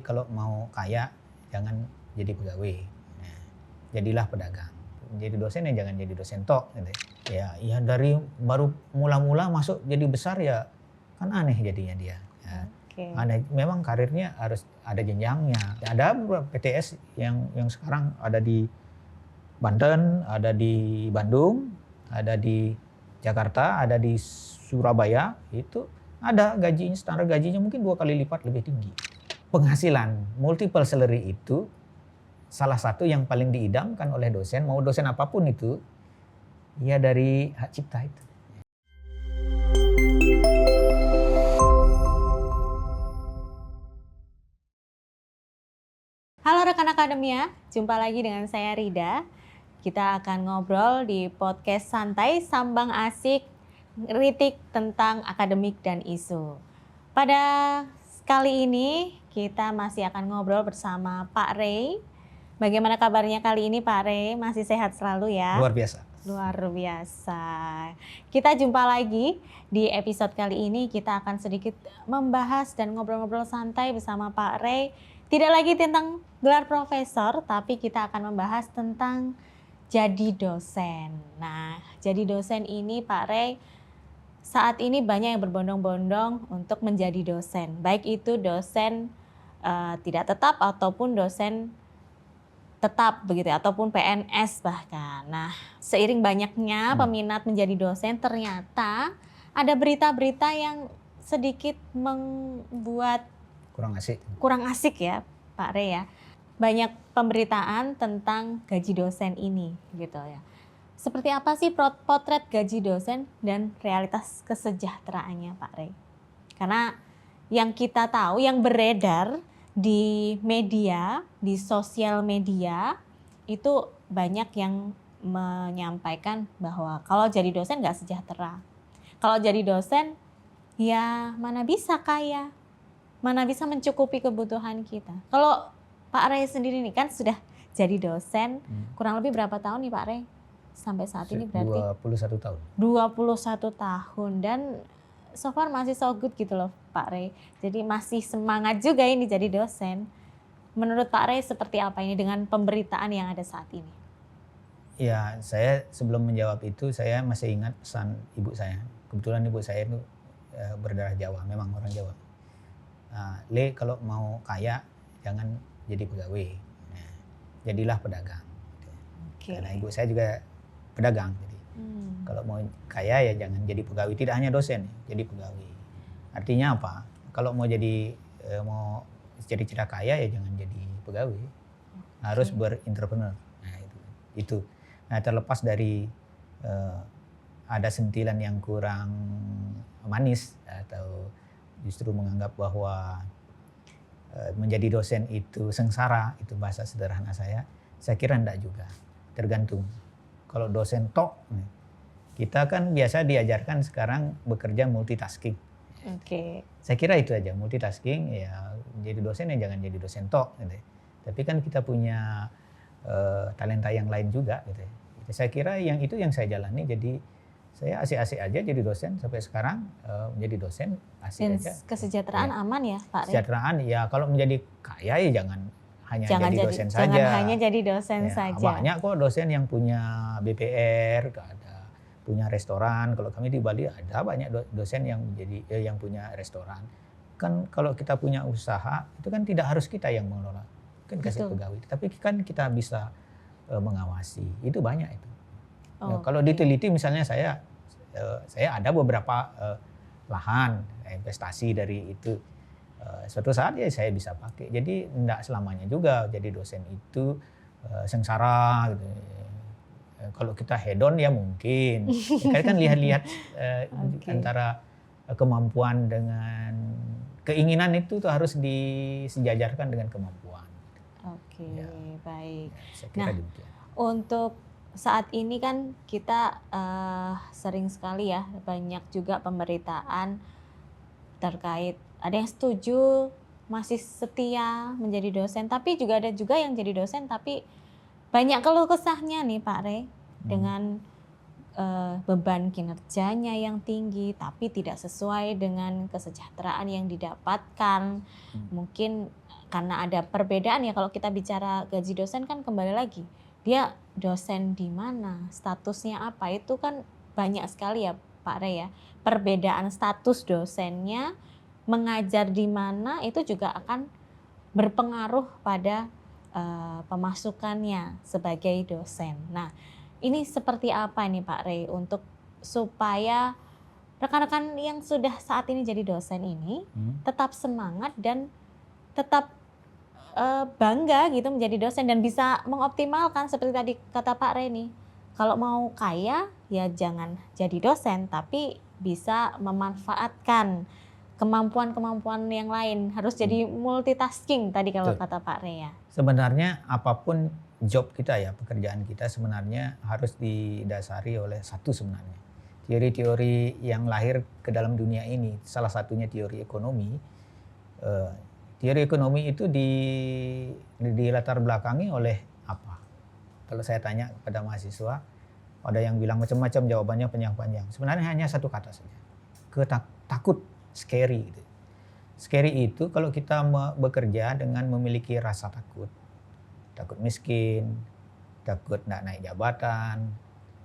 kalau mau kaya jangan jadi pegawai, nah, jadilah pedagang. Jadi dosen ya jangan jadi dosen tok gitu. Ya dari baru mula-mula masuk jadi besar ya kan aneh jadinya dia. Ya, aneh, memang karirnya harus ada jenjangnya. Ada beberapa PTS yang sekarang ada di Banten, ada di Bandung, ada di Jakarta, ada di Surabaya, itu ada gajinya, standar gajinya mungkin 2 kali lipat lebih tinggi. Penghasilan multiple salary itu salah satu yang paling diidamkan oleh dosen, mau dosen apapun itu, ya dari hak cipta itu. Halo rekan akademia, jumpa lagi dengan saya Rida. Kita akan ngobrol di podcast santai Sambang Asik, kritik tentang akademik dan isu. Pada kali ini kita masih akan ngobrol bersama Pak Ray. Bagaimana kabarnya kali ini Pak Ray? Masih sehat selalu ya? Luar biasa. Luar biasa. Kita jumpa lagi di episode kali ini. Kita akan sedikit membahas dan ngobrol-ngobrol santai bersama Pak Ray. Tidak lagi tentang gelar profesor, tapi kita akan membahas tentang jadi dosen. Nah, jadi dosen ini Pak Ray, saat ini banyak yang berbondong-bondong untuk menjadi dosen. Baik itu dosen tidak tetap ataupun dosen tetap begitu ya, ataupun PNS bahkan. Nah, seiring banyaknya peminat menjadi dosen, ternyata ada berita-berita yang sedikit membuat kurang asik ya Pak Ray ya. Banyak pemberitaan tentang gaji dosen ini gitu ya. Seperti apa sih potret gaji dosen dan realitas kesejahteraannya Pak Ray? Karena yang kita tahu, yang beredar di media, di sosial media itu banyak yang menyampaikan bahwa kalau jadi dosen nggak sejahtera. Kalau jadi dosen ya mana bisa kaya, mana bisa mencukupi kebutuhan kita. Kalau Pak Ray sendiri nih kan sudah jadi dosen kurang lebih berapa tahun nih Pak Ray? Sampai saat ini berarti 21 tahun. 21 tahun dan so far masih so good gitu loh Pak Ray. Jadi masih semangat juga ini jadi dosen. Menurut Pak Ray seperti apa ini dengan pemberitaan yang ada saat ini? Ya, saya sebelum menjawab itu saya masih ingat pesan ibu saya. Kebetulan ibu saya itu berdarah Jawa, memang orang Jawa. Le, kalau mau kaya jangan jadi pegawai, nah, jadilah pedagang. Karena ibu saya juga pedagang, jadi kalau mau kaya ya jangan jadi pegawai. Tidak hanya dosen, jadi pegawai. Artinya apa? Kalau mau jadi cita kaya ya jangan jadi pegawai, harus berentrepreneur. Nah itu. Nah terlepas dari ada sentilan yang kurang manis atau justru menganggap bahwa menjadi dosen itu sengsara, itu bahasa sederhana saya kira enggak juga. Tergantung. Kalau dosen tok, kita kan biasa diajarkan sekarang bekerja multitasking. Saya kira itu aja, multitasking, ya jadi dosen ya jangan jadi dosen tok gitu. Tapi kan kita punya talenta yang lain juga gitu. Saya kira yang itu yang saya jalani, jadi saya asik-asik aja jadi dosen sampai sekarang, menjadi dosen asik aja. Kesejahteraan ya. Aman ya Pak Ray? Kesejahteraan ya kalau menjadi kaya ya jangan jadi dosen saja. Jangan hanya jadi dosen ya, saja. Banyak kok dosen yang punya BPR, ada punya restoran. Kalau kami di Bali ada banyak dosen yang yang punya restoran. Kan kalau kita punya usaha itu kan tidak harus kita yang mengelola, kan kasih pegawai. Tapi kan kita bisa mengawasi. Itu banyak itu. Kalau diteliti misalnya saya ada beberapa lahan investasi dari itu. Suatu saat ya saya bisa pakai. Jadi enggak selamanya juga jadi dosen itu sengsara gitu. Kalau kita hedon ya mungkin. Kan lihat-lihat antara kemampuan dengan keinginan itu tuh harus disejajarkan dengan kemampuan. Ya, baik. Saya kira demikian. Untuk saat ini kan kita sering sekali ya banyak juga pemberitaan terkait ada yang setuju masih setia menjadi dosen, tapi juga ada juga yang jadi dosen tapi banyak keluh kesahnya nih Pak Ray dengan beban kinerjanya yang tinggi tapi tidak sesuai dengan kesejahteraan yang didapatkan. Mungkin karena ada perbedaan ya kalau kita bicara gaji dosen kan kembali lagi dia dosen di mana, statusnya apa, itu kan banyak sekali ya Pak Rey ya. Perbedaan status dosennya, mengajar di mana itu juga akan berpengaruh pada pemasukannya sebagai dosen. Nah, ini seperti apa nih Pak Rey untuk supaya rekan-rekan yang sudah saat ini jadi dosen ini tetap semangat dan tetap bangga gitu menjadi dosen dan bisa mengoptimalkan seperti tadi kata Pak Rey nih. Kalau mau kaya ya jangan jadi dosen tapi bisa memanfaatkan kemampuan-kemampuan yang lain. Harus jadi multitasking tadi kalau Betul. kata Pak Rey ya. Sebenarnya apapun job kita ya, pekerjaan kita sebenarnya harus didasari oleh satu sebenarnya. Teori-teori yang lahir ke dalam dunia ini, salah satunya teori ekonomi. Teori ekonomi itu dilatar belakangi oleh apa? Kalau saya tanya kepada mahasiswa, ada yang bilang macam-macam jawabannya panjang-panjang. Sebenarnya hanya satu kata saja, takut, scary. Gitu. Scary itu kalau kita bekerja dengan memiliki rasa takut miskin, takut tidak naik jabatan,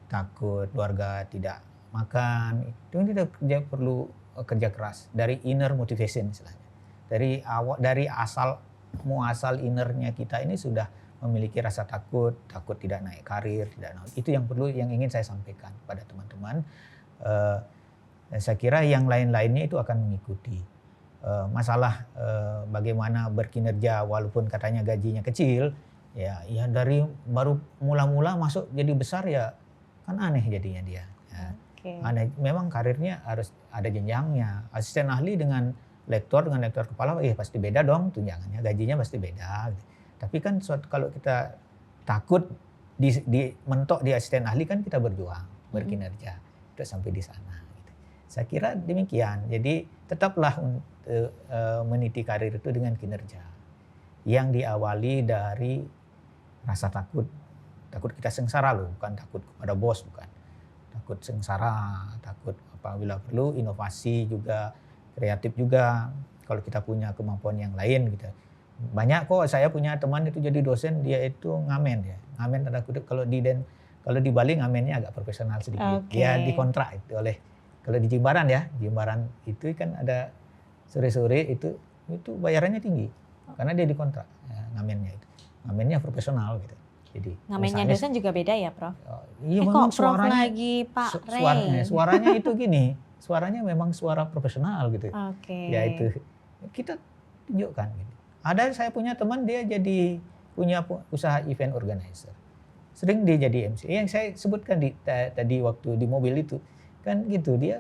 takut keluarga tidak makan, itu tidak perlu kerja keras. Dari inner motivation istilahnya. Dari asal muasal innernya kita ini sudah memiliki rasa takut tidak naik karir, tidak naik. Itu yang ingin saya sampaikan pada teman-teman. Saya kira yang lain-lainnya itu akan mengikuti. Masalah bagaimana berkinerja walaupun katanya gajinya kecil, ya dari baru mula-mula masuk jadi besar ya kan aneh jadinya dia. Ya. Aneh, memang karirnya harus ada jenjangnya. Asisten ahli dengan lektor kepala pasti beda dong tunjangannya, gajinya pasti beda. Tapi kan kalau kita takut mentok di asisten ahli kan kita berjuang, berkinerja untuk sampai di sana. Gitu. Saya kira demikian. Jadi tetaplah meniti karir itu dengan kinerja yang diawali dari rasa takut kita sengsara loh, bukan takut kepada bos, bukan takut sengsara, takut apabila perlu inovasi juga, kreatif juga kalau kita punya kemampuan yang lain gitu. Banyak kok saya punya teman itu jadi dosen, dia itu ngamen tanda kutip, kalau di Bali ngamennya agak profesional sedikit. Dia dikontrak itu kalau di Jimbaran itu kan ada sore-sore itu bayarannya tinggi karena dia dikontrak ngamennya profesional gitu. Jadi ngamennya dosen juga beda ya Prof? Iya memang kok Prof suaranya lagi Pak Rey? Suaranya itu gini, suaranya memang suara profesional gitu. Ya itu kita tunjukkan gitu. Saya punya teman dia jadi punya usaha event organizer. Sering dia jadi MC. Yang saya sebutkan tadi waktu di mobil itu kan gitu, dia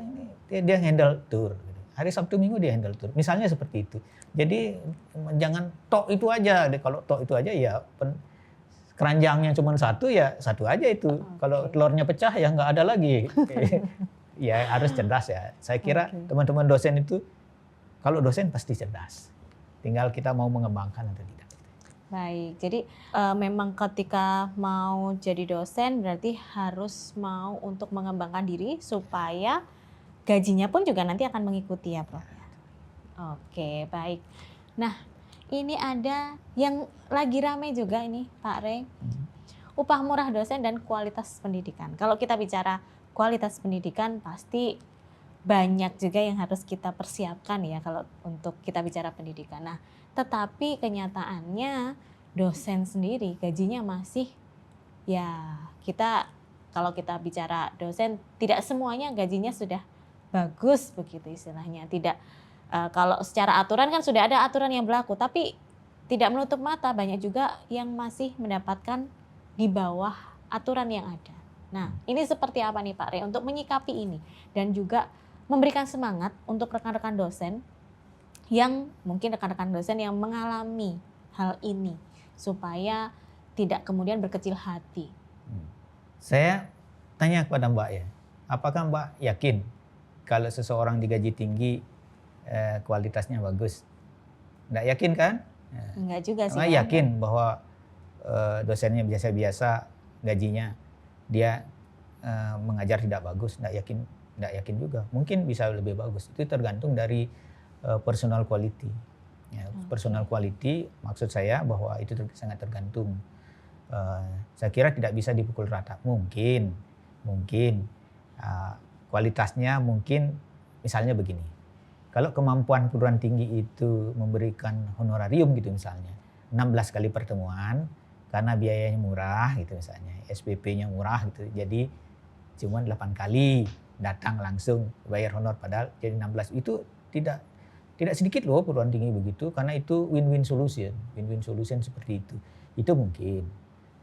handle tour. Hari Sabtu Minggu dia handle tour. Misalnya seperti itu. Jadi jangan tok itu aja. Kalau tok itu aja ya keranjangnya cuma satu ya satu aja itu. Kalau telurnya pecah ya nggak ada lagi. Ya harus cerdas ya. Saya kira teman-teman dosen itu kalau dosen pasti cerdas. Tinggal kita mau mengembangkan atau tidak. Baik, jadi memang ketika mau jadi dosen berarti harus mau untuk mengembangkan diri supaya gajinya pun juga nanti akan mengikuti ya Prof. Oke, baik. Nah, ini ada yang lagi ramai juga ini Pak Rey. Upah murah dosen dan kualitas pendidikan. Kalau kita bicara kualitas pendidikan pasti banyak juga yang harus kita persiapkan ya kalau untuk kita bicara pendidikan. Nah, tetapi kenyataannya dosen sendiri gajinya masih ya kalau kita bicara dosen tidak semuanya gajinya sudah bagus begitu istilahnya. Tidak kalau secara aturan kan sudah ada aturan yang berlaku, tapi tidak menutup mata banyak juga yang masih mendapatkan di bawah aturan yang ada. Nah, ini seperti apa nih Pak Rey untuk menyikapi ini dan juga memberikan semangat untuk rekan-rekan dosen yang mungkin rekan-rekan dosen yang mengalami hal ini supaya tidak kemudian berkecil hati. Saya tanya kepada Mbak ya, apakah Mbak yakin kalau seseorang digaji tinggi kualitasnya bagus? Nggak yakin kan? Enggak juga sih. Nggak yakin bahwa dosennya biasa-biasa gajinya dia mengajar tidak bagus, nggak yakin juga. Mungkin bisa lebih bagus. Itu tergantung dari personal quality. Ya, personal quality maksud saya bahwa itu sangat tergantung. Saya kira tidak bisa dipukul rata. Mungkin kualitasnya mungkin misalnya begini. Kalau kemampuan perguruan tinggi itu memberikan honorarium gitu misalnya, 16 kali pertemuan karena biayanya murah gitu misalnya, SPP-nya murah gitu. Jadi cuma 8 kali datang langsung bayar honor, padahal jadi 16. Itu tidak sedikit loh perguruan tinggi begitu, karena itu win-win solution seperti itu. Itu mungkin.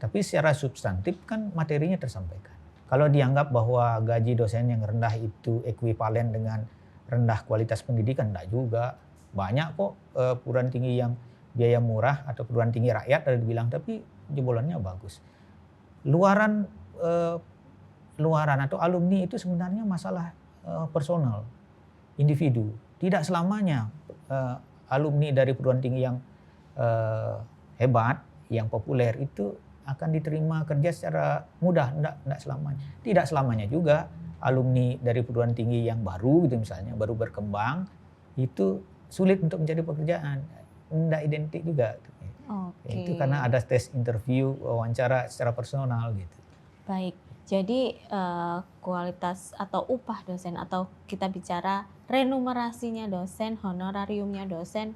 Tapi secara substantif kan materinya tersampaikan. Kalau dianggap bahwa gaji dosen yang rendah itu ekuivalen dengan rendah kualitas pendidikan, enggak juga. Banyak kok perguruan tinggi yang biaya murah atau perguruan tinggi rakyat ada dibilang, tapi jebolannya bagus. Luaran atau alumni itu sebenarnya masalah personal, individu. Tidak selamanya alumni dari perguruan tinggi yang hebat, yang populer itu akan diterima kerja secara mudah. Tidak selamanya. Tidak selamanya juga alumni dari perguruan tinggi yang baru gitu misalnya, baru berkembang, itu sulit untuk mencari pekerjaan. Tidak identik juga. Oke. Itu karena ada tes interview, wawancara secara personal gitu. Baik. Jadi kualitas atau upah dosen, atau kita bicara remunerasinya dosen, honorariumnya dosen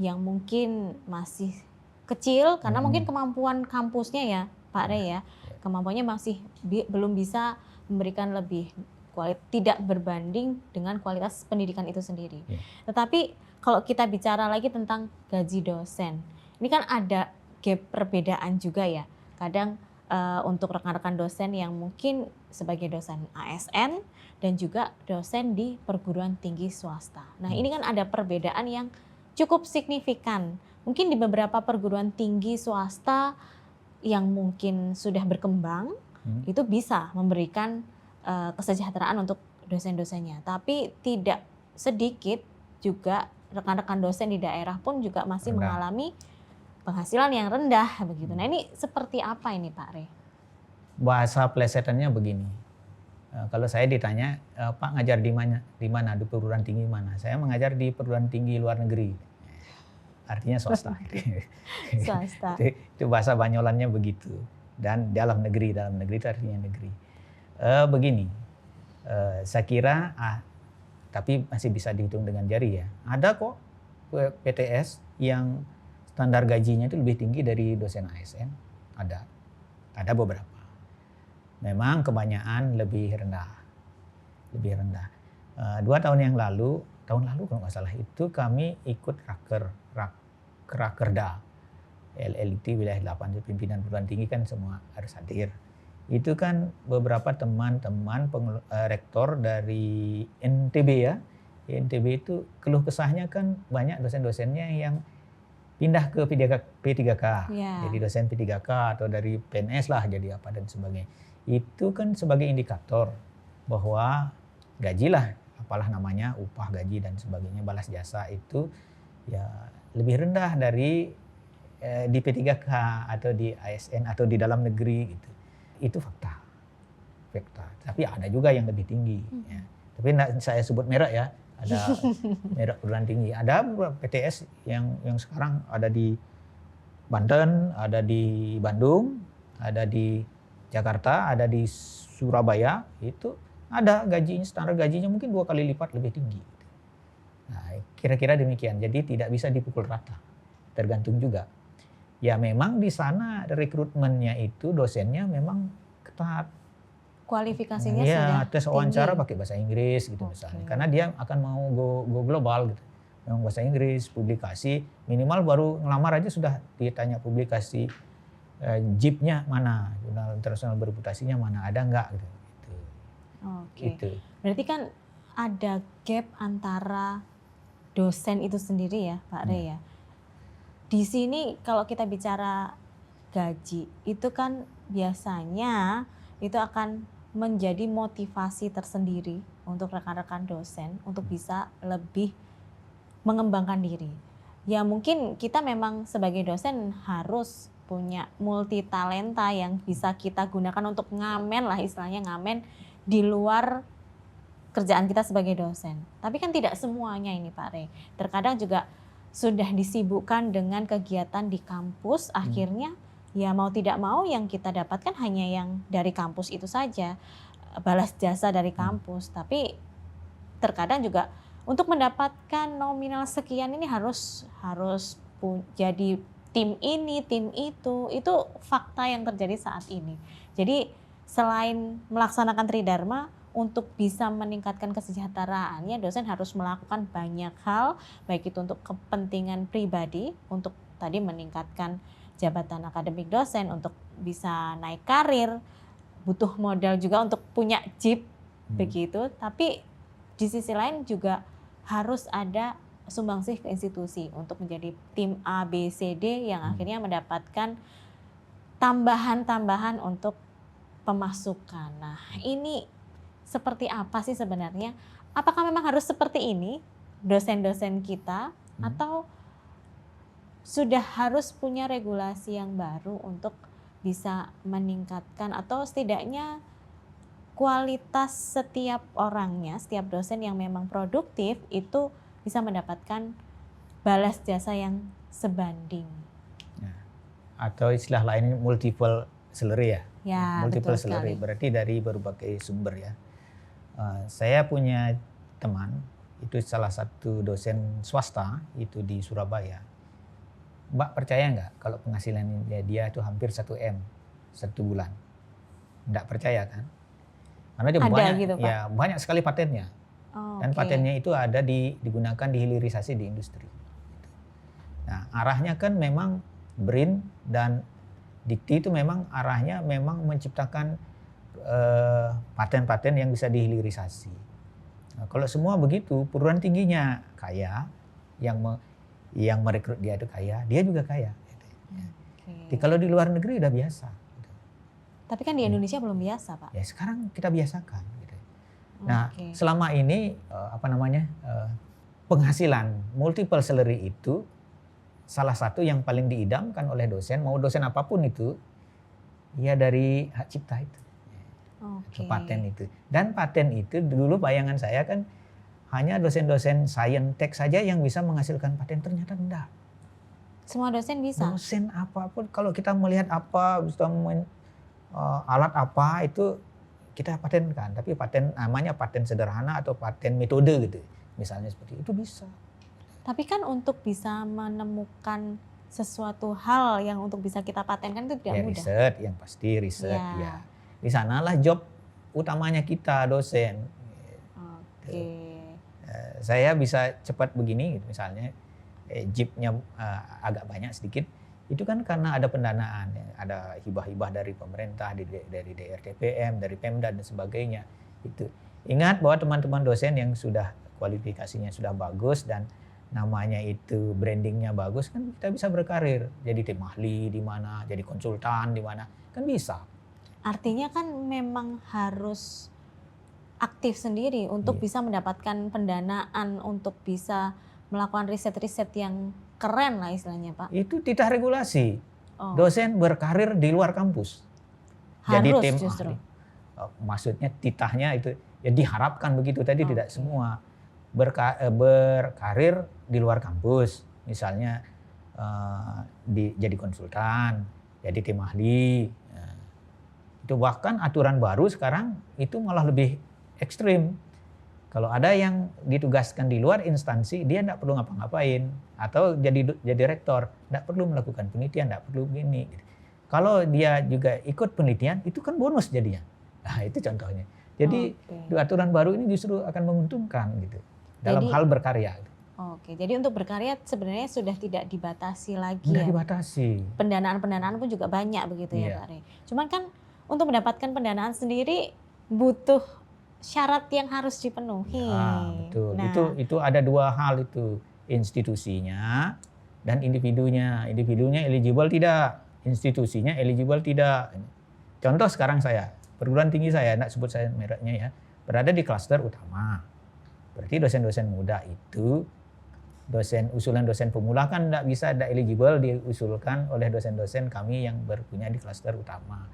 yang mungkin masih kecil karena mungkin kemampuan kampusnya ya Pak Rey ya, kemampuannya masih belum bisa memberikan lebih, tidak berbanding dengan kualitas pendidikan itu sendiri. Tetapi kalau kita bicara lagi tentang gaji dosen, ini kan ada gap perbedaan juga ya. Kadang untuk rekan-rekan dosen yang mungkin sebagai dosen ASN dan juga dosen di perguruan tinggi swasta. Nah ini kan ada perbedaan yang cukup signifikan. Mungkin di beberapa perguruan tinggi swasta yang mungkin sudah berkembang itu bisa memberikan kesejahteraan untuk dosen-dosennya. Tapi tidak sedikit juga rekan-rekan dosen di daerah pun juga masih mengalami penghasilan yang rendah begitu. Nah ini seperti apa ini Pak Rey? Bahasa plesetannya begini. Kalau saya ditanya, Pak ngajar di mana? Di perguruan tinggi mana? Saya mengajar di perguruan tinggi luar negeri. Artinya swasta. Swasta. Itu bahasa Banyolannya begitu. Dan dalam negeri itu artinya negeri. Begini, saya kira, tapi masih bisa dihitung dengan jari ya. Ada kok PTS yang standar gajinya itu lebih tinggi dari dosen ASN. Ada beberapa. Memang kebanyakan lebih rendah. 2 tahun lalu kalau nggak salah itu kami ikut Rakerda. LLIT wilayah 8 pimpinan perguruan tinggi kan semua harus hadir. Itu kan beberapa teman-teman rektor dari NTB ya. NTB itu keluh kesahnya kan banyak dosen-dosennya yang pindah ke P3K. Jadi dosen P3K atau dari PNS lah jadi apa dan sebagainya. Itu kan sebagai indikator bahwa gajilah, apalah namanya, upah gaji dan sebagainya, balas jasa itu ya lebih rendah dari di P3K atau di ASN atau di dalam negeri gitu. Itu fakta. Tapi ada juga yang lebih tinggi. Ya. Tapi enggak saya sebut merek ya. Ada merek perguruan tinggi. Ada beberapa PTS yang sekarang ada di Banten, ada di Bandung, ada di Jakarta, ada di Surabaya. Itu ada gajinya, standar gajinya mungkin 2 kali lipat lebih tinggi. Nah, kira-kira demikian. Jadi tidak bisa dipukul rata. Tergantung juga. Ya memang di sana rekrutmennya itu dosennya memang ketat. Kualifikasinya ya, sudah tes wawancara tinggi. pakai bahasa Inggris gitu misalnya. Karena dia akan mau go global gitu. Memang bahasa Inggris, publikasi, minimal baru ngelamar aja sudah ditanya publikasi JIP-nya mana, jurnal internasional bereputasinya mana, ada enggak gitu. Gitu. Berarti kan ada gap antara dosen itu sendiri ya Pak Rey ya. Di sini kalau kita bicara gaji itu kan biasanya itu akan menjadi motivasi tersendiri untuk rekan-rekan dosen untuk bisa lebih mengembangkan diri. Ya mungkin kita memang sebagai dosen harus punya multi talenta yang bisa kita gunakan untuk ngamen lah, istilahnya ngamen di luar kerjaan kita sebagai dosen. Tapi kan tidak semuanya ini Pak Rey. Terkadang juga sudah disibukkan dengan kegiatan di kampus, akhirnya ya mau tidak mau yang kita dapatkan hanya yang dari kampus itu saja, balas jasa dari kampus. Tapi terkadang juga untuk mendapatkan nominal sekian ini harus jadi tim ini, tim itu fakta yang terjadi saat ini. Jadi selain melaksanakan Tridharma, untuk bisa meningkatkan kesejahteraannya, dosen harus melakukan banyak hal, baik itu untuk kepentingan pribadi, untuk tadi meningkatkan jabatan akademik dosen, untuk bisa naik karir, butuh modal juga untuk punya jeep, begitu. Tapi di sisi lain juga harus ada sumbangsih ke institusi untuk menjadi tim A, B, C, D yang akhirnya mendapatkan tambahan-tambahan untuk pemasukan. Nah, ini seperti apa sih sebenarnya? Apakah memang harus seperti ini dosen-dosen kita atau sudah harus punya regulasi yang baru untuk bisa meningkatkan atau setidaknya kualitas setiap orangnya, setiap dosen yang memang produktif itu bisa mendapatkan balas jasa yang sebanding. Atau istilah lainnya multiple salary ya? Ya, multiple betul salary, sekali. berarti dari berbagai sumber ya. Saya punya teman, itu salah satu dosen swasta itu di Surabaya. Mbak percaya nggak kalau penghasilan dia itu hampir 1 M satu bulan? Nggak percaya kan? Karena dia banyak, gitu, Pak? ya banyak sekali patennya. Dan patennya itu ada digunakan di hilirisasi di industri. Nah, arahnya kan memang BRIN dan Dikti itu memang arahnya memang menciptakan paten-paten yang bisa dihilirisasi. Nah, kalau semua begitu, perguruan tingginya kaya, yang merekrut dia itu kaya, dia juga kaya. Jadi, kalau di luar negeri udah biasa. Tapi kan di Indonesia belum biasa, Pak. Ya sekarang kita biasakan. Nah, selama ini penghasilan multiple salary itu salah satu yang paling diidamkan oleh dosen, mau dosen apapun itu, ya dari hak cipta itu. Paten itu. Dan paten itu dulu bayangan saya kan hanya dosen-dosen saintek saja yang bisa menghasilkan paten, ternyata enggak. Semua dosen bisa? Dosen apapun, kalau kita melihat apa, alat apa itu kita patenkan. Tapi paten namanya paten sederhana atau paten metode gitu. Misalnya seperti itu bisa. Tapi kan untuk bisa menemukan sesuatu hal yang untuk bisa kita patenkan itu tidak mudah. Riset, yang pasti riset ya. Di sanalah job utamanya kita dosen. Saya bisa cepat begini gitu, misalnya jeepnya agak banyak sedikit, itu kan karena ada pendanaan, ada hibah-hibah dari pemerintah, dari DRTPM, dari Pemda dan sebagainya. Itu ingat bahwa teman-teman dosen yang sudah kualifikasinya sudah bagus dan namanya itu brandingnya bagus, kan kita bisa berkarir jadi tim ahli di mana, jadi konsultan di mana, kan bisa. Artinya kan memang harus aktif sendiri untuk bisa mendapatkan pendanaan, untuk bisa melakukan riset-riset yang keren lah istilahnya, Pak. Itu titah regulasi. Dosen berkarir di luar kampus. Harus jadi tim justru. ahli. Maksudnya titahnya itu ya diharapkan begitu tadi, tidak semua berkarir di luar kampus. Misalnya jadi konsultan, jadi tim ahli. Itu bahkan aturan baru sekarang itu malah lebih ekstrim. Kalau ada yang ditugaskan di luar instansi, dia tidak perlu ngapa-ngapain. Atau jadi rektor, tidak perlu melakukan penelitian, tidak perlu gini. Kalau dia juga ikut penelitian, itu kan bonus jadinya. Nah itu contohnya. Jadi aturan baru ini justru akan menguntungkan gitu dalam hal berkarya. Jadi untuk berkarya sebenarnya sudah tidak dibatasi lagi. Tidak dibatasi. Pendanaan-pendanaan pun juga banyak begitu ya Pak Rey. Cuman kan untuk mendapatkan pendanaan sendiri butuh syarat yang harus dipenuhi. Betul. Nah, itu ada dua hal itu, institusinya dan individunya. Individunya eligible tidak, institusinya eligible tidak. Contoh sekarang saya, perguruan tinggi saya, tidak sebut saya mereknya ya, berada di klaster utama. Berarti dosen-dosen muda itu, usulan dosen pemula kan tidak eligible diusulkan oleh dosen-dosen kami yang berpunya di klaster utama.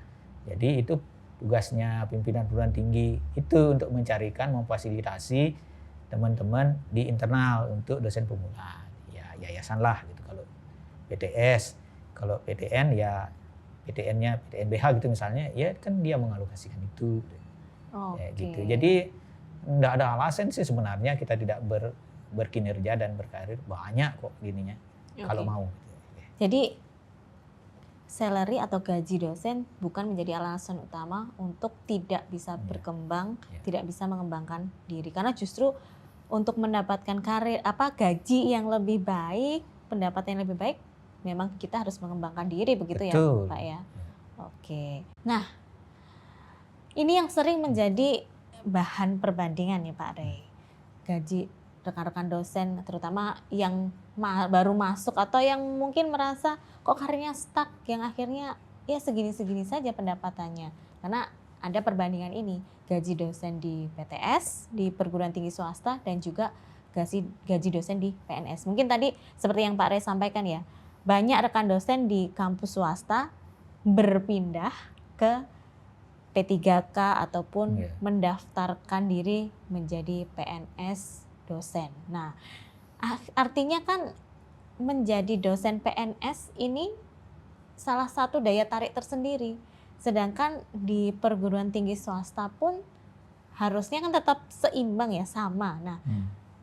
Jadi itu tugasnya pimpinan perguruan tinggi itu untuk mencarikan, memfasilitasi teman-teman di internal untuk dosen pemula. Ya yayasan lah gitu. Kalau PTS, kalau PTN ya PTN-nya PTNBH gitu misalnya, ya kan dia mengalokasikan itu. Ya, gitu. Jadi nggak ada alasan sih sebenarnya kita tidak berkinerja dan berkarir, banyak kok gininya kalau mau. Jadi salary atau gaji dosen bukan menjadi alasan utama untuk tidak bisa berkembang, tidak bisa mengembangkan diri. Karena justru untuk mendapatkan gaji yang lebih baik, pendapatan yang lebih baik, memang kita harus mengembangkan diri, begitu. Betul. Ya Pak ya. Oke. Nah, ini yang sering menjadi bahan perbandingan nih Pak Rey. Gaji rekan-rekan dosen, terutama yang baru masuk atau yang mungkin merasa kok karirnya stuck, yang akhirnya ya segini-segini saja pendapatannya. Karena ada perbandingan ini, gaji dosen di PTS, di perguruan tinggi swasta, dan juga gaji dosen di PNS. Mungkin tadi seperti yang Pak Rey sampaikan ya, banyak rekan dosen di kampus swasta berpindah ke P3K ataupun mendaftarkan diri menjadi PNS dosen. Nah, artinya kan menjadi dosen PNS ini salah satu daya tarik tersendiri. Sedangkan di perguruan tinggi swasta pun harusnya kan tetap seimbang ya, sama. Nah,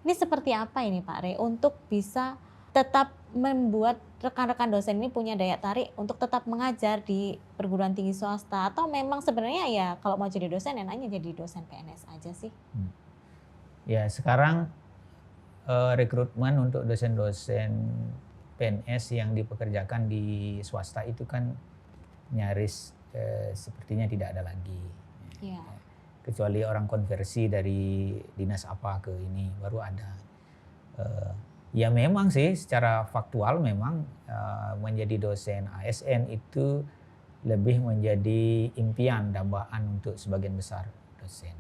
ini seperti apa ini Pak Rey untuk bisa tetap membuat rekan-rekan dosen ini punya daya tarik untuk tetap mengajar di perguruan tinggi swasta, atau memang sebenarnya ya kalau mau jadi dosen enaknya jadi dosen PNS aja sih? Ya sekarang rekrutmen untuk dosen-dosen PNS yang dipekerjakan di swasta itu kan nyaris sepertinya tidak ada lagi. Ya. Kecuali orang konversi dari dinas apa ke ini baru ada. Ya memang sih secara faktual memang menjadi dosen ASN itu lebih menjadi impian dambaan untuk sebagian besar dosen.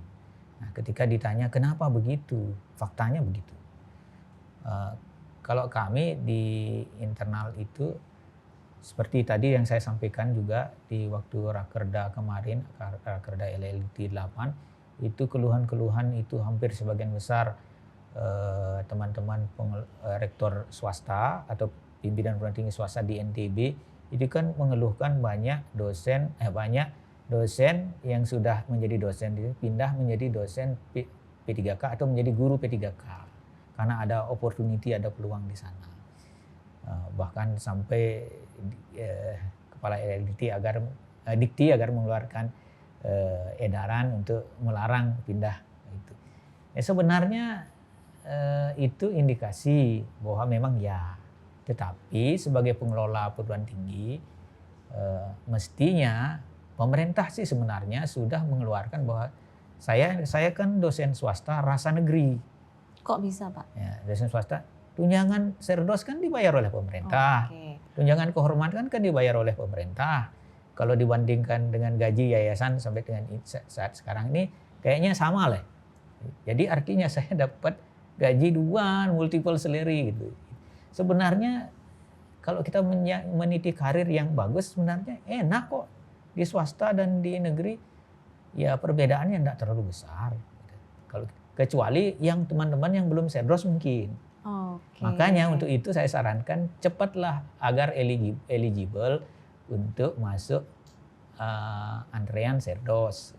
Nah, ketika ditanya kenapa begitu, faktanya begitu. Kalau kami di internal itu seperti tadi yang saya sampaikan juga di waktu Rakerda kemarin, Rakerda LLT 8, itu keluhan-keluhan itu hampir sebagian besar teman-teman rektor swasta atau pimpinan perguruan tinggi swasta di NTB itu kan mengeluhkan banyak dosen yang sudah menjadi dosen itu pindah menjadi dosen P3K atau menjadi guru P3K karena ada opportunity, ada peluang di sana. Bahkan sampai kepala Dikti agar mengeluarkan edaran untuk melarang pindah itu. Ya sebenarnya itu indikasi bahwa memang ya, tetapi sebagai pengelola perguruan tinggi mestinya pemerintah sih sebenarnya sudah mengeluarkan bahwa saya kan dosen swasta rasa negeri. Kok bisa Pak? Ya, dosen swasta tunjangan serdos kan dibayar oleh pemerintah, tunjangan kehormatan kan dibayar oleh pemerintah. Kalau dibandingkan dengan gaji yayasan sampai dengan saat sekarang ini kayaknya sama lah. Jadi artinya saya dapat gaji dua, multiple salary gitu. Sebenarnya kalau kita meniti karir yang bagus sebenarnya enak kok di swasta dan di negeri. Ya perbedaannya tidak terlalu besar. Kalau kecuali yang teman-teman yang belum serdos mungkin. Makanya untuk itu saya sarankan cepatlah agar eligible untuk masuk antrean serdos.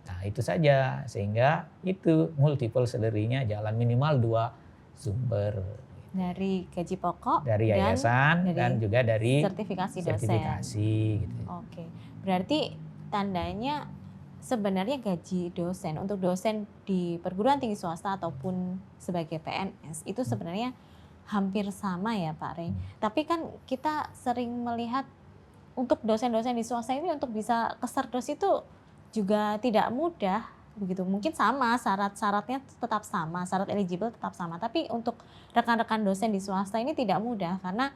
Nah itu saja sehingga itu multiple salary-nya jalan minimal 2 sumber. Dari gaji pokok, dari yayasan dan juga dari sertifikasi dosen. Gitu. Oke, berarti tandanya sebenarnya gaji dosen untuk dosen di perguruan tinggi swasta ataupun sebagai PNS itu sebenarnya hampir sama ya Pak Rey. Tapi kan kita sering melihat untuk dosen-dosen di swasta ini untuk bisa ke serdos itu juga tidak mudah begitu. Mungkin sama syarat-syaratnya tetap sama, syarat eligible tetap sama. Tapi untuk rekan-rekan dosen di swasta ini tidak mudah karena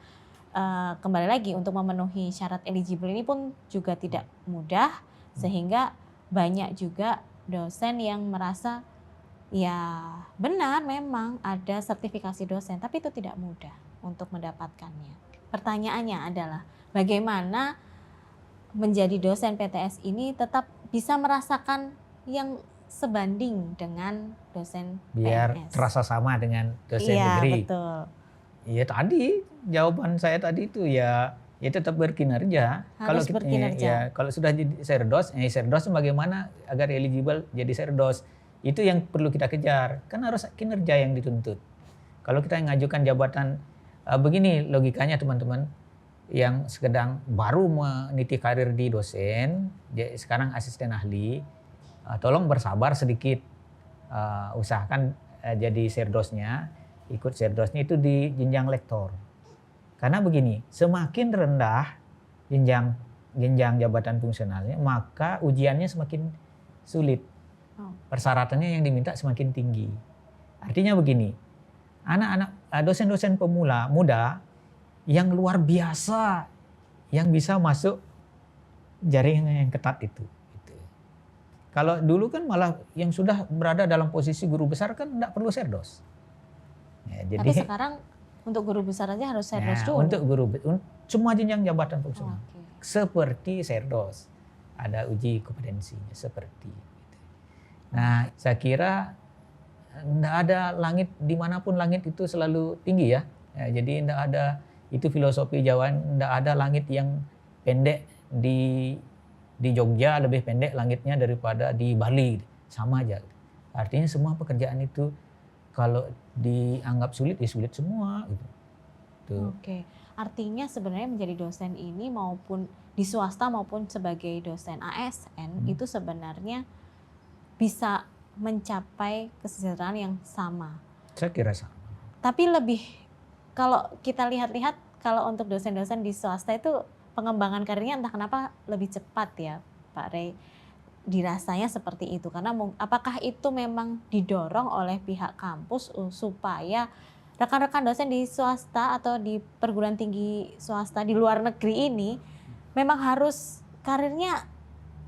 kembali lagi untuk memenuhi syarat eligible ini pun juga tidak mudah sehingga banyak juga dosen yang merasa ya benar memang ada sertifikasi dosen tapi itu tidak mudah untuk mendapatkannya. Pertanyaannya adalah bagaimana menjadi dosen PTS ini tetap bisa merasakan yang sebanding dengan dosen biar PNS. Terasa sama dengan dosen negeri. Iya betul. Ya tadi jawaban saya tadi itu ya tetap berkinerja. Harus berkinerja. Ya, kalau sudah jadi serdos, serdos bagaimana agar eligible jadi serdos? Itu yang perlu kita kejar. Kan harus kinerja yang dituntut. Kalau kita ngajukan jabatan begini logikanya teman-teman yang sedang baru meniti karir di dosen, sekarang asisten ahli, tolong bersabar sedikit, usahakan jadi serdosnya, ikut serdosnya itu di jenjang lektor. Karena begini, semakin rendah jenjang jabatan fungsionalnya, maka ujiannya semakin sulit. Persyaratannya yang diminta semakin tinggi. Artinya begini, anak-anak dosen-dosen muda yang luar biasa, yang bisa masuk jaringan yang ketat itu. Kalau dulu kan malah yang sudah berada dalam posisi guru besar kan tidak perlu serdos. Ya, jadi, tapi sekarang untuk guru besar aja harus serdos dulu. Untuk semua jenjang jabatan fungsional seperti serdos ada uji kompetensinya seperti. Nah, saya kira tidak ada langit dimanapun langit itu selalu tinggi ya. Jadi tidak ada itu filosofi Jawa, tidak ada langit yang pendek di Jogja lebih pendek langitnya daripada di Bali, sama aja. Artinya semua pekerjaan itu kalau dianggap sulit, ya sulit semua. Gitu. Oke, artinya sebenarnya menjadi dosen ini maupun di swasta maupun sebagai dosen ASN itu sebenarnya bisa mencapai kesejahteraan yang sama. Saya kira sama. Tapi lebih kalau kita lihat-lihat kalau untuk dosen-dosen di swasta itu pengembangan karirnya entah kenapa lebih cepat ya Pak Rey. Dirasanya seperti itu karena apakah itu memang didorong oleh pihak kampus supaya rekan-rekan dosen di swasta atau di perguruan tinggi swasta di luar negeri ini memang harus karirnya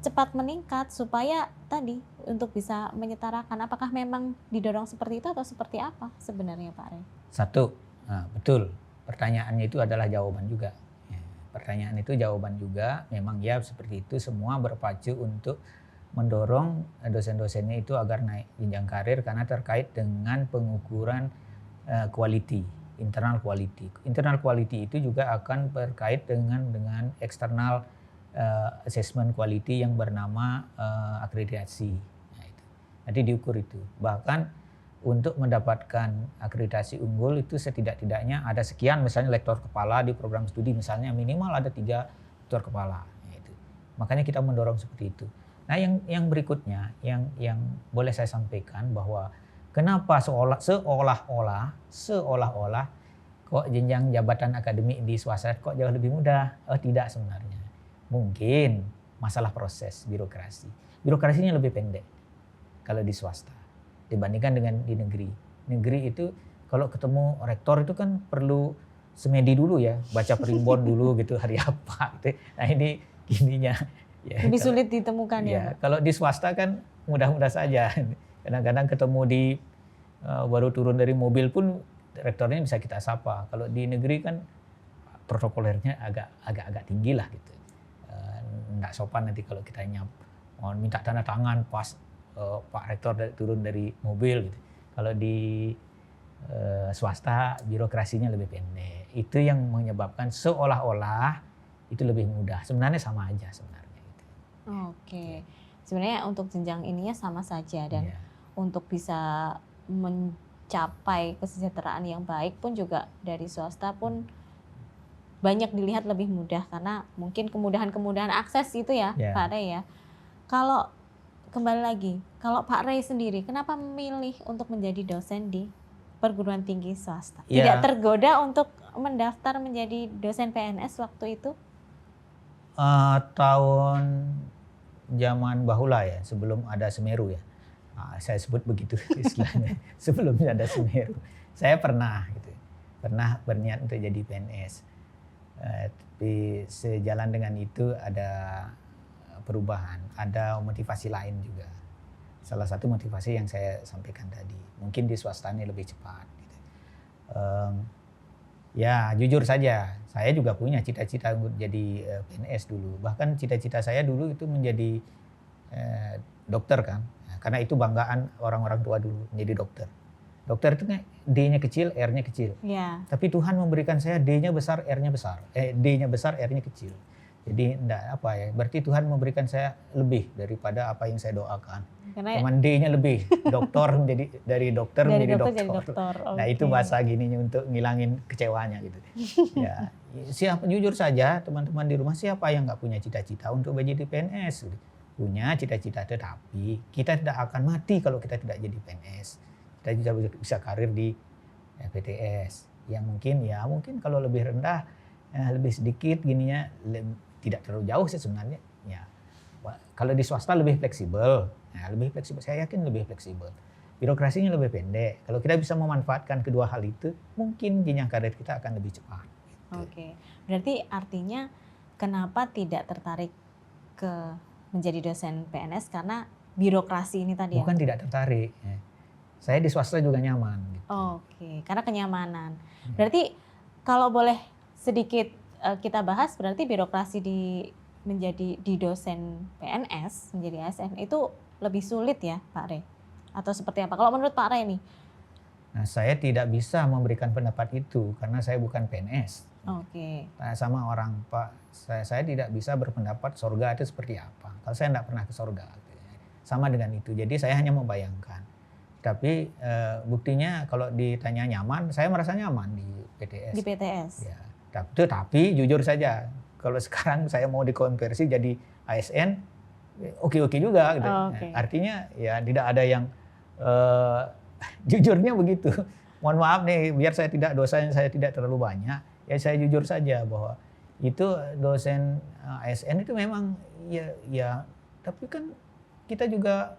cepat meningkat supaya tadi untuk bisa menyetarakan. Apakah memang didorong seperti itu atau seperti apa sebenarnya Pak Rey? Satu, betul. Pertanyaannya itu adalah jawaban juga. Pertanyaan itu jawaban juga. Memang ya seperti itu, semua berpacu untuk mendorong dosen-dosennya itu agar naik jenjang karir karena terkait dengan pengukuran quality, internal quality. Internal quality itu juga akan terkait dengan eksternal assessment quality yang bernama akreditasi. Nah, itu. Nanti diukur itu. Bahkan untuk mendapatkan akreditasi unggul itu setidak-tidaknya ada sekian, misalnya lektor kepala di program studi misalnya minimal ada 3 lektor kepala. Nah, itu. Makanya kita mendorong seperti itu. Nah yang berikutnya yang boleh saya sampaikan bahwa kenapa seolah-olah kok jenjang jabatan akademik di swasta kok jauh lebih mudah? Oh tidak sebenarnya. Mungkin masalah proses birokrasi. Birokrasinya lebih pendek kalau di swasta dibandingkan dengan di negeri. Negeri itu kalau ketemu rektor itu kan perlu semedi dulu ya, baca primbon dulu gitu hari apa gitu. Nah ini gininya. Ya, lebih sulit ditemukan ya. Kalau di swasta kan mudah-mudah saja. Kadang-kadang ketemu di baru turun dari mobil pun rektornya bisa kita sapa. Kalau di negeri kan protokolernya agak tinggi lah gitu. Nggak sopan nanti kalau kita mau minta tanda tangan pas Pak Rektor turun dari mobil gitu. Kalau di swasta birokrasinya lebih pendek. Itu yang menyebabkan seolah-olah itu lebih mudah. Sebenarnya sama aja sebenarnya. Oke, sebenarnya untuk jenjang ininya sama saja dan untuk bisa mencapai kesejahteraan yang baik pun juga dari swasta pun banyak dilihat lebih mudah karena mungkin kemudahan akses itu ya Pak Rey ya. Kalau kembali lagi, kalau Pak Rey sendiri kenapa memilih untuk menjadi dosen di perguruan tinggi swasta? Tidak tergoda untuk mendaftar menjadi dosen PNS waktu itu? Tahun zaman bahula ya, sebelum ada Semeru ya. Saya sebut begitu istilahnya. Sebelum ada Semeru. Saya pernah berniat untuk jadi PNS. Tapi sejalan dengan itu ada perubahan, ada motivasi lain juga. Salah satu motivasi yang saya sampaikan tadi, mungkin di swasta ini lebih cepat. Gitu. Ya jujur saja, saya juga punya cita-cita untuk jadi PNS dulu. Bahkan cita-cita saya dulu itu menjadi dokter kan, karena itu banggaan orang-orang tua dulu menjadi dokter. Dokter itu kan D-nya kecil, R-nya kecil. Ya. Tapi Tuhan memberikan saya D-nya besar, R-nya besar. D-nya besar, R-nya kecil. Jadi enggak apa ya, berarti Tuhan memberikan saya lebih daripada apa yang saya doakan. Karena Cuman D-nya lebih, dokter menjadi dari dokter menjadi dokter dokter. jadi dokter. Nah Oke. itu bahasa gininya untuk ngilangin kecewanya gitu. Ya, siapa jujur saja teman-teman di rumah, siapa yang nggak punya cita-cita untuk menjadi PNS? Gitu. Punya cita-cita, tetapi kita tidak akan mati kalau kita tidak jadi PNS. Kita juga bisa karir di PTS. Yang mungkin kalau lebih rendah, lebih sedikit gininya, tidak terlalu jauh sih sebenarnya. Ya, kalau di swasta lebih fleksibel. Nah, lebih fleksibel. Saya yakin lebih fleksibel. Birokrasinya lebih pendek. Kalau kita bisa memanfaatkan kedua hal itu, mungkin jenjang karir kita akan lebih cepat. Gitu. Oke. Berarti artinya kenapa tidak tertarik ke menjadi dosen PNS karena birokrasi ini tadi Bukan tidak tertarik. Ya. Saya di swasta juga nyaman. Gitu. Oke, karena kenyamanan. Berarti kalau boleh sedikit kita bahas, berarti birokrasi menjadi dosen PNS, menjadi ASN itu lebih sulit ya Pak Rey? Atau seperti apa? Kalau menurut Pak Rey nih? Nah, saya tidak bisa memberikan pendapat itu karena saya bukan PNS. Oke. Nah, sama orang Pak, saya tidak bisa berpendapat surga itu seperti apa. Kalau saya tidak pernah ke surga. Sama dengan itu. Jadi saya hanya membayangkan. Tapi buktinya kalau ditanya nyaman, saya merasa nyaman di PTS. Di PTS? Ya. Tapi jujur saja, kalau sekarang saya mau dikonversi jadi ASN, oke-oke juga. Gitu. Okay. Artinya ya tidak ada yang jujurnya begitu. Mohon maaf nih, biar saya tidak dosanya saya tidak terlalu banyak. Ya saya jujur saja bahwa itu dosen ASN itu memang ya tapi kan kita juga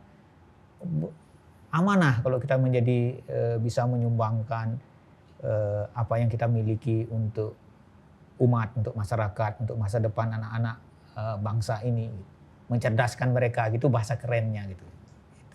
amanah kalau kita menjadi bisa menyumbangkan apa yang kita miliki untuk umat, untuk masyarakat, untuk masa depan anak-anak bangsa ini, mencerdaskan mereka gitu bahasa kerennya gitu.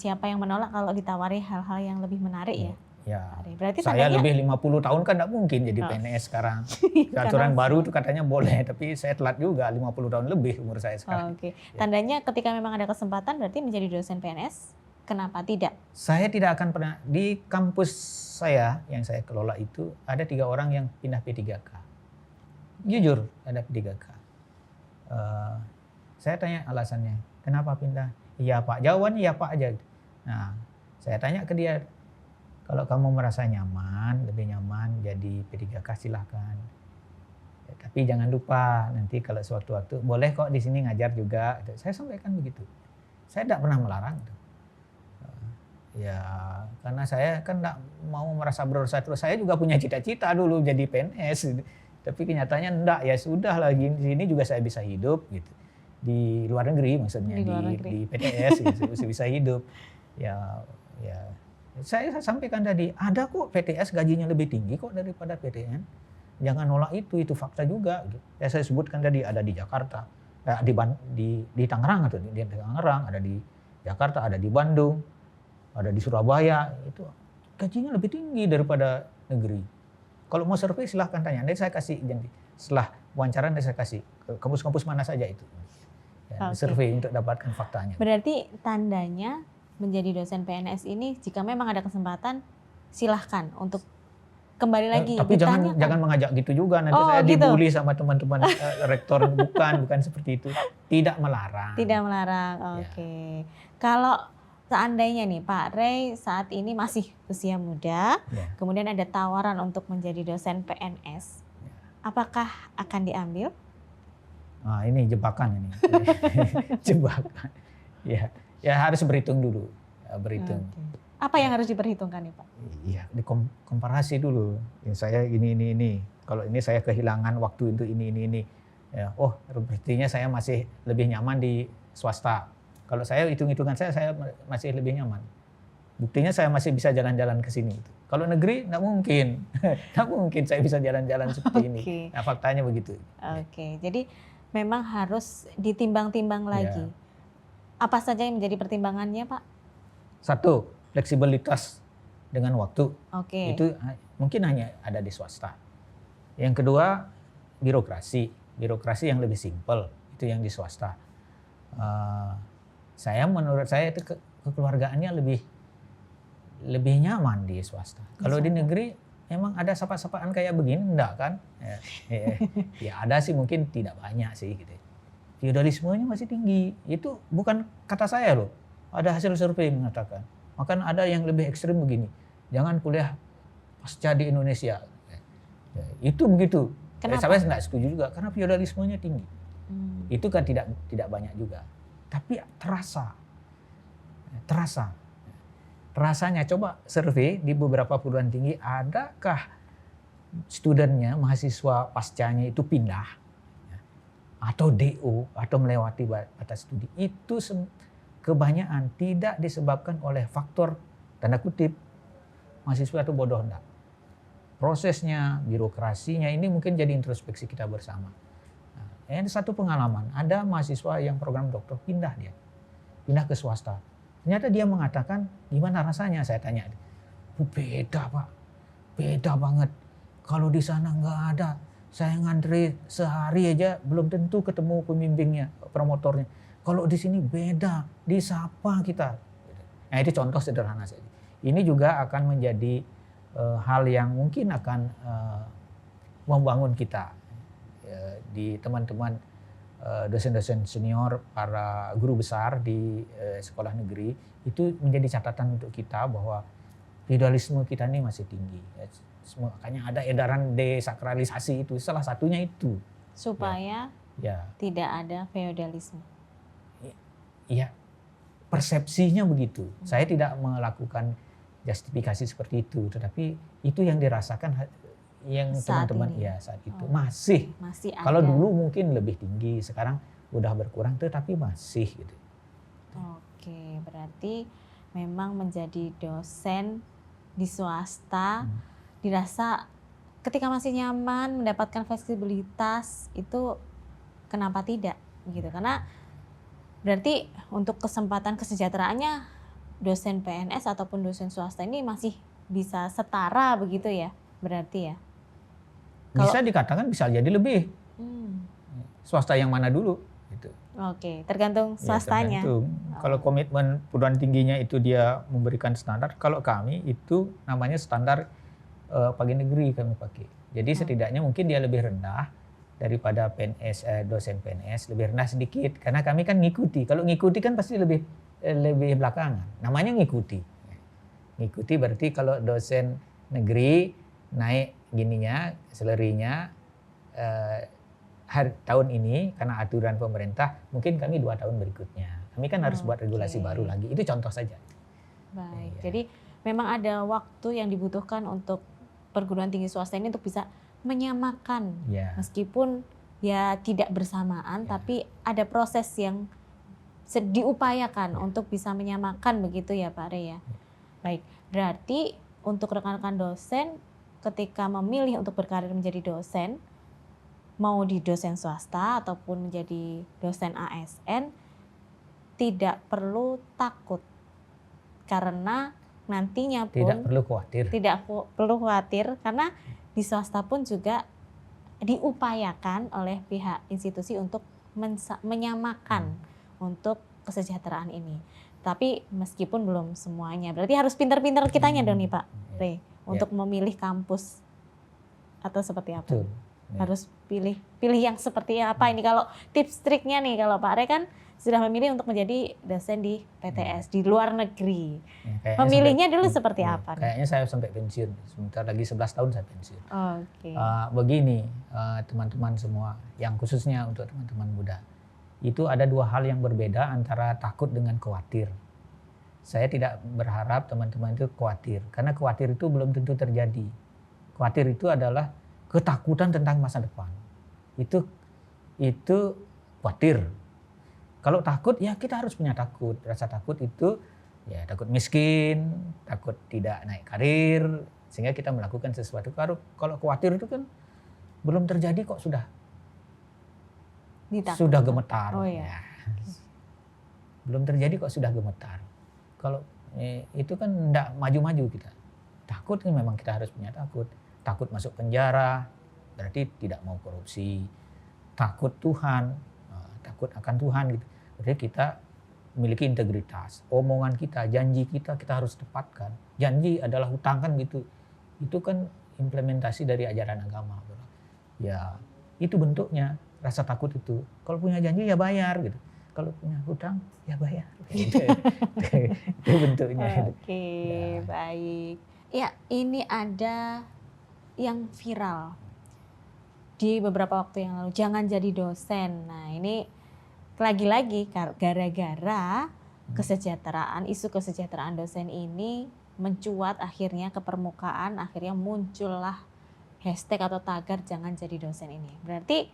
Siapa yang menolak kalau ditawari hal-hal yang lebih menarik ya? Ya. Berarti saya tandanya, lebih 50 tahun kan tidak mungkin jadi PNS sekarang. Aturan baru itu katanya boleh, tapi saya telat juga 50 tahun lebih umur saya sekarang. Oke. Tandanya ketika memang ada kesempatan berarti menjadi dosen PNS, kenapa tidak? Saya tidak akan pernah, di kampus saya yang saya kelola itu ada 3 orang yang pindah P3K. Jujur ada P3K. Saya tanya alasannya, kenapa pindah? Iya Pak, jawabannya iya Pak aja. Nah, saya tanya ke dia, kalau kamu merasa nyaman, lebih nyaman jadi P3K silahkan. Ya, tapi jangan lupa nanti kalau suatu waktu boleh kok di sini ngajar juga. Saya sampaikan begitu. Saya tidak pernah melarang. Ya, karena saya kan tidak mau merasa berdosa terus. Saya juga punya cita-cita dulu jadi PNS. Tapi kenyataannya enggak, ya sudah lah, di sini juga saya bisa hidup gitu. Di luar negeri maksudnya, di PTS gitu, bisa hidup. Ya, saya sampaikan tadi, ada kok PTS gajinya lebih tinggi kok daripada PTN. Jangan nolak itu fakta juga. Gitu. Ya saya sebutkan tadi ada di Jakarta, di Tangerang atau di Tangerang, ada di Jakarta, ada di Bandung, ada di Surabaya, itu gajinya lebih tinggi daripada negeri. Kalau mau survei silahkan tanya, nanti saya kasih janji. Setelah wawancara nanti saya kasih ke kampus-kampus mana saja itu. Ya, survei untuk dapatkan faktanya. Berarti tandanya menjadi dosen PNS ini jika memang ada kesempatan silahkan untuk kembali lagi. Tapi jangan mengajak gitu juga, nanti saya dibully sama teman-teman rektor. Bukan seperti itu. Tidak melarang. Tidak melarang, oke. Kalau seandainya nih Pak Rey saat ini masih usia muda, kemudian ada tawaran untuk menjadi dosen PNS, apakah akan diambil? Nah, ini jebakan ini. Jebakan. Ya harus berhitung dulu. Berhitung. Okay. Apa yang harus diperhitungkan nih Pak? Iya, dikomparasi dulu. Saya ini. Kalau ini saya kehilangan waktu untuk ini. Ya, sepertinya saya masih lebih nyaman di swasta. Kalau saya hitung-hitungan saya masih lebih nyaman. Buktinya saya masih bisa jalan-jalan ke sini. Kalau negeri nggak mungkin. Nggak mungkin saya bisa jalan-jalan seperti ini. Nah, faktanya begitu. Oke, jadi memang harus ditimbang-timbang lagi. Apa saja yang menjadi pertimbangannya Pak? 1, fleksibilitas dengan waktu. Oke. Itu mungkin hanya ada di swasta. Yang kedua, birokrasi yang lebih simpel. Itu yang di swasta. Menurut saya itu kekeluargaannya lebih nyaman di swasta. Kalau di swasta. negeri emang ada sapa-sapaan kayak begini enggak kan? Ya ada sih, mungkin tidak banyak sih gitu. Feodalismenya masih tinggi. Itu bukan kata saya loh. Ada hasil survei mengatakan. Bahkan ada yang lebih ekstrim begini. Jangan kuliah pasca di Indonesia. Itu begitu. Kenapa? Saya nggak setuju juga karena feodalismenya tinggi. Itu kan tidak banyak juga. Tapi terasanya coba survei di beberapa perguruan tinggi, adakah studennya, mahasiswa pascanya itu pindah atau DO atau melewati batas studi. Itu kebanyakan tidak disebabkan oleh faktor tanda kutip mahasiswa itu bodoh, enggak. Prosesnya, birokrasinya ini mungkin jadi introspeksi kita bersama. Nah, satu pengalaman, ada mahasiswa yang program doktor pindah ke swasta. Ternyata dia mengatakan, gimana rasanya? Saya tanya. Beda Pak, beda banget. Kalau di sana nggak ada, saya ngantri sehari aja belum tentu ketemu pembimbingnya, promotornya. Kalau di sini beda, disapa kita. Nah itu contoh sederhana saja. Ini juga akan menjadi hal yang mungkin akan membangun kita di teman-teman dosen-dosen senior, para guru besar di sekolah negeri. Itu menjadi catatan untuk kita bahwa feodalisme kita ini masih tinggi. Makanya ada edaran desakralisasi itu, salah satunya itu. Supaya tidak ada feodalisme. Iya, persepsinya begitu. Saya tidak melakukan justifikasi seperti itu, tetapi itu yang dirasakan yang teman-teman saat itu masih ada. Kalau dulu mungkin lebih tinggi, sekarang udah berkurang, tetapi masih gitu. Oke, berarti memang menjadi dosen di swasta dirasa ketika masih nyaman, mendapatkan fleksibilitas, itu kenapa tidak gitu? Karena berarti untuk kesempatan kesejahteraannya dosen PNS ataupun dosen swasta ini masih bisa setara begitu ya, berarti ya? Bisa dikatakan bisa jadi lebih. Swasta yang mana dulu? Gitu. Oke, tergantung swastanya. Tergantung. Kalau komitmen perguruan tingginya itu dia memberikan standar, kalau kami itu namanya standar pegawai negeri kami pakai. Jadi setidaknya mungkin dia lebih rendah daripada PNS, dosen PNS, lebih rendah sedikit. Karena kami kan ngikuti. Kalau ngikuti kan pasti lebih belakangan. Namanya ngikuti. Ngikuti berarti kalau dosen negeri naik gininya, salary-nya tahun ini karena aturan pemerintah, mungkin kami 2 tahun berikutnya. Kami kan harus buat regulasi baru lagi. Itu contoh saja. Baik. Jadi memang ada waktu yang dibutuhkan untuk perguruan tinggi swasta ini untuk bisa menyamakan, meskipun ya tidak bersamaan, tapi ada proses yang diupayakan untuk bisa menyamakan begitu ya Pak Rey ya. Baik, berarti untuk rekan-rekan dosen ketika memilih untuk berkarir menjadi dosen, mau di dosen swasta ataupun menjadi dosen ASN, tidak perlu takut karena nantinya pun tidak perlu khawatir karena di swasta pun juga diupayakan oleh pihak institusi untuk menyamakan untuk kesejahteraan ini. Tapi meskipun belum semuanya, berarti harus pintar-pintar kitanya dong nih Pak Rey untuk memilih kampus atau seperti apa? Betul. Harus pilih yang seperti apa ini. Kalau tips triknya nih, kalau Pak Rey kan sudah memilih untuk menjadi dosen di PTS di luar negeri. Memilihnya dulu seperti apa? Kayaknya saya sampai pensiun. Sebentar lagi 11 tahun saya pensiun. Oke. Begini teman-teman semua, yang khususnya untuk teman-teman muda. Itu ada 2 hal yang berbeda antara takut dengan khawatir. Saya tidak berharap teman-teman itu khawatir. Karena khawatir itu belum tentu terjadi. Khawatir itu adalah ketakutan tentang masa depan. Itu khawatir. Kalau takut ya kita harus punya takut. Rasa takut itu ya takut miskin, takut tidak naik karir, sehingga kita melakukan sesuatu. Kalau khawatir itu kan belum terjadi kok sudah gemetar. Oh, iya. Ya. Belum terjadi kok sudah gemetar. Kalau itu kan enggak maju-maju kita. Takut kan memang kita harus punya takut. Takut masuk penjara, berarti tidak mau korupsi. Takut Tuhan, takut akan Tuhan gitu. Berarti kita memiliki integritas. Omongan kita, janji kita harus tepatkan. Janji adalah hutang kan gitu. Itu kan implementasi dari ajaran agama. Ya, itu bentuknya rasa takut itu. Kalau punya janji ya bayar gitu. Kalau punya hutang ya bayar. Itu bentuknya. Oke, Ya. baik. Ya, ini ada yang viral di beberapa waktu yang lalu. Jangan jadi dosen. Nah, ini lagi-lagi gara-gara kesejahteraan, isu kesejahteraan dosen ini mencuat akhirnya ke permukaan, akhirnya muncullah hashtag atau tagar jangan jadi dosen ini. Berarti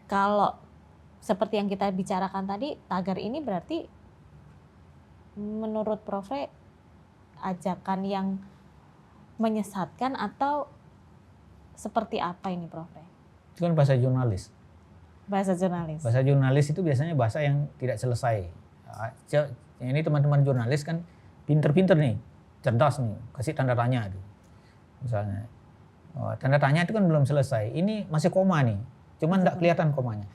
kalau seperti yang kita bicarakan tadi, tagar ini berarti menurut Prof. Rey ajakan yang menyesatkan atau seperti apa ini Prof. Rey? Itu kan bahasa jurnalis. Bahasa jurnalis. Bahasa jurnalis itu biasanya bahasa yang tidak selesai. Ini teman-teman jurnalis kan pinter-pinter nih, cerdas nih, kasih tanda tanya itu. Misalnya, tanda tanya itu kan belum selesai. Ini masih koma nih, cuman nggak kelihatan komanya.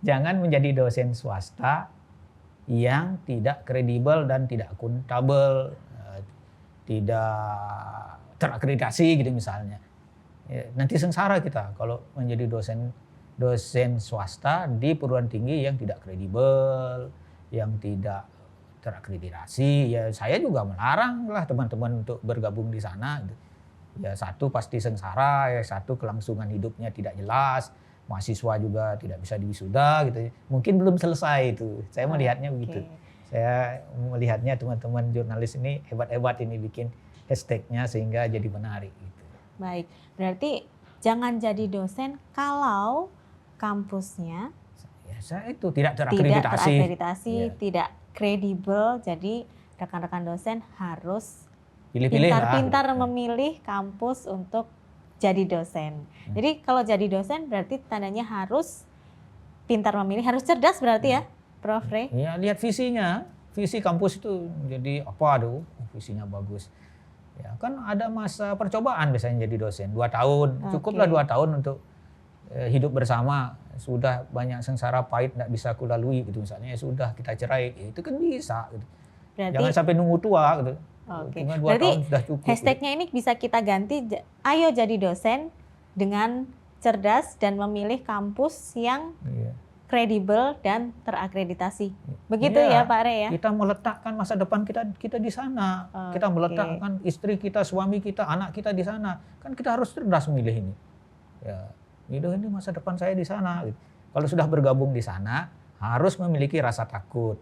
Jangan menjadi dosen swasta yang tidak kredibel dan tidak akuntabel, tidak terakreditasi gitu misalnya. Nanti sengsara kita kalau menjadi dosen swasta di perguruan tinggi yang tidak kredibel, yang tidak terakreditasi. Ya saya juga melarang lah teman-teman untuk bergabung di sana. Ya satu pasti sengsara, ya satu kelangsungan hidupnya tidak jelas, mahasiswa juga tidak bisa diwisuda gitu. Mungkin belum selesai itu. Saya melihatnya begitu. Saya melihatnya teman-teman jurnalis ini hebat-hebat ini bikin hashtagnya sehingga jadi menarik gitu. Baik, berarti jangan jadi dosen kalau kampusnya ya, saya itu tidak terakreditasi, ya. Tidak kredibel. Jadi rekan-rekan dosen harus pilih-pilih pintar-pintar lah. memilih kampus untuk jadi dosen. Jadi kalau jadi dosen berarti tandanya harus pintar memilih, harus cerdas berarti ya, Prof. Rey? Ya lihat visinya, visi kampus itu jadi apa aduh, visinya bagus. Ya kan ada masa percobaan biasanya jadi dosen 2 tahun, cukuplah 2 tahun untuk hidup bersama. Sudah banyak sengsara pahit tidak bisa aku lalui gitu misalnya, ya sudah kita cerai, ya, itu kan bisa gitu. Berarti, jangan sampai nunggu tua gitu. Cuma 2 tahun sudah cukup. Hashtagnya gitu. Ini bisa kita ganti, ayo jadi dosen dengan cerdas dan memilih kampus yang kredibel dan terakreditasi. Begitu ya Pak Rey ya? Kita meletakkan masa depan kita di sana. Kita meletakkan istri kita, suami kita, anak kita di sana. Kan kita harus cerdas memilih ini. Ya, ini masa depan saya di sana. Kalau sudah bergabung di sana, harus memiliki rasa takut.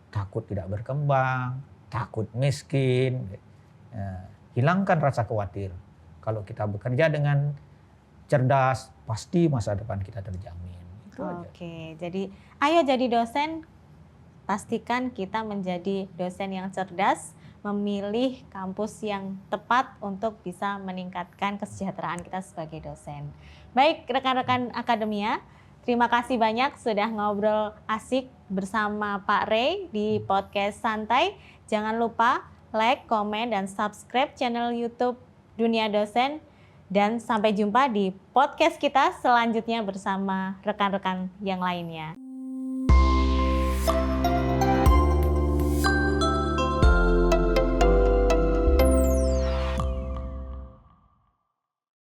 Takut tidak berkembang, takut miskin. Hilangkan rasa khawatir. Kalau kita bekerja dengan cerdas, pasti masa depan kita terjamin. Oke, jadi ayo jadi dosen, pastikan kita menjadi dosen yang cerdas, memilih kampus yang tepat untuk bisa meningkatkan kesejahteraan kita sebagai dosen. Baik rekan-rekan akademia, terima kasih banyak sudah ngobrol asik bersama Pak Rey di podcast Santai. Jangan lupa like, komen, dan subscribe channel YouTube Dunia Dosen. Dan sampai jumpa di podcast kita selanjutnya bersama rekan-rekan yang lainnya.